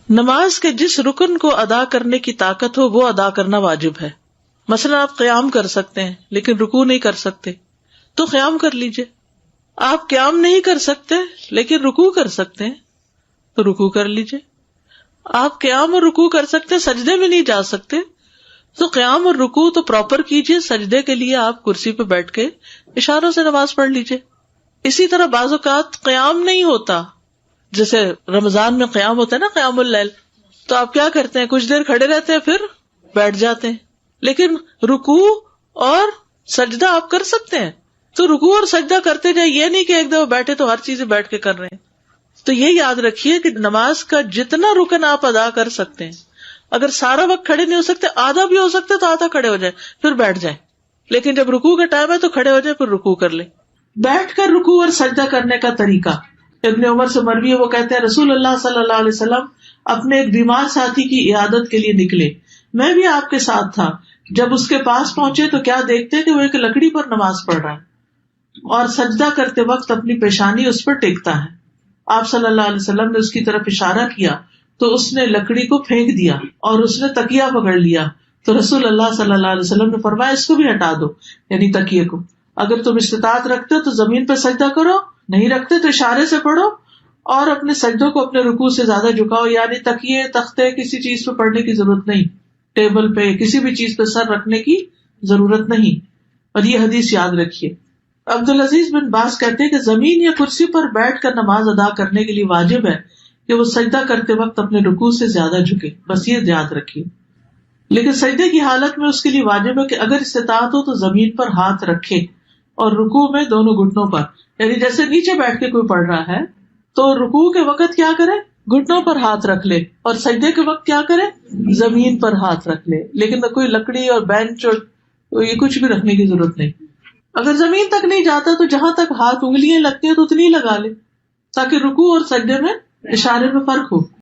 نماز کے جس رکن کو ادا کرنے کی طاقت ہو وہ ادا کرنا واجب ہے. مثلا آپ قیام کر سکتے ہیں لیکن رکوع نہیں کر سکتے تو قیام کر لیجئے. آپ قیام نہیں کر سکتے لیکن رکوع کر سکتے ہیں تو رکوع کر لیجئے. آپ قیام اور رکوع کر سکتے ہیں, سجدے میں نہیں جا سکتے تو قیام اور رکوع تو پراپر کیجئے. سجدے کے لیے آپ کرسی پہ بیٹھ کے اشاروں سے نماز پڑھ لیجئے. اسی طرح بعض اوقات قیام نہیں ہوتا, جیسے رمضان میں قیام ہوتا ہے نا, قیام اللیل, تو آپ کیا کرتے ہیں, کچھ دیر کھڑے رہتے ہیں پھر بیٹھ جاتے ہیں, لیکن رکوع اور سجدہ آپ کر سکتے ہیں تو رکوع اور سجدہ کرتے جائیں. یہ نہیں کہ ایک دفعہ بیٹھے تو ہر چیز بیٹھ کے کر رہے ہیں. تو یہ یاد رکھیے کہ نماز کا جتنا رکن آپ ادا کر سکتے ہیں, اگر سارا وقت کھڑے نہیں ہو سکتے, آدھا بھی ہو سکتے تو آدھا کھڑے ہو جائے پھر بیٹھ جائیں, لیکن جب رکوع کا ٹائم ہے تو کھڑے ہو جائے پھر رکوع کر لیں. بیٹھ کر رکوع اور سجدہ کرنے کا طریقہ ابن عمر سے مروی ہے, وہ کہتے ہیں رسول اللہ صلی اللہ علیہ وسلم اپنے ایک بیمار ساتھی کی عیادت کے لیے نکلے, میں بھی آپ کے ساتھ تھا. جب اس کے پاس پہنچے تو کیا دیکھتے کہ وہ ایک لکڑی پر نماز پڑھ رہا ہے اور سجدہ کرتے وقت اپنی پیشانی اس پر ٹیکتا ہے. آپ صلی اللہ علیہ وسلم نے اس کی طرف اشارہ کیا تو اس نے لکڑی کو پھینک دیا اور اس نے تکیہ پکڑ لیا. تو رسول اللہ صلی اللہ علیہ وسلم نے فرمایا اس کو بھی ہٹا دو, یعنی تکیے کو. اگر تم استطاعت رکھتے تو زمین پہ سجدہ کرو, نہیں رکھتے تو اشارے سے پڑھو اور اپنے سجدوں کو اپنے رکوع سے زیادہ جھکاؤ. یعنی تکیے, تختے, کسی چیز پہ پڑھنے کی ضرورت نہیں, ٹیبل پہ کسی بھی چیز پہ سر رکھنے کی ضرورت نہیں. اور یہ حدیث یاد رکھیے. عبدالعزیز بن باز کہتے ہیں کہ زمین یا کرسی پر بیٹھ کر نماز ادا کرنے کے لیے واجب ہے کہ وہ سجدہ کرتے وقت اپنے رکوع سے زیادہ جھکے, بس یہ یاد رکھیے. لیکن سجدے کی حالت میں اس کے لیے واجب ہے کہ اگر استطاعت ہو تو زمین پر ہاتھ رکھے اور رکوع میں دونوں گھٹنوں پر, یعنی جیسے نیچے بیٹھ کے کوئی پڑھ رہا ہے تو رکوع کے وقت کیا کرے, گھٹنوں پر ہاتھ رکھ لے, اور سجدے کے وقت کیا کرے, زمین پر ہاتھ رکھ لے. لیکن کوئی لکڑی اور بینچ اور یہ کچھ بھی رکھنے کی ضرورت نہیں. اگر زمین تک نہیں جاتا تو جہاں تک ہاتھ انگلیاں لگتی ہیں تو اتنی لگا لے, تاکہ رکوع اور سجدے میں اشارے میں فرق ہو.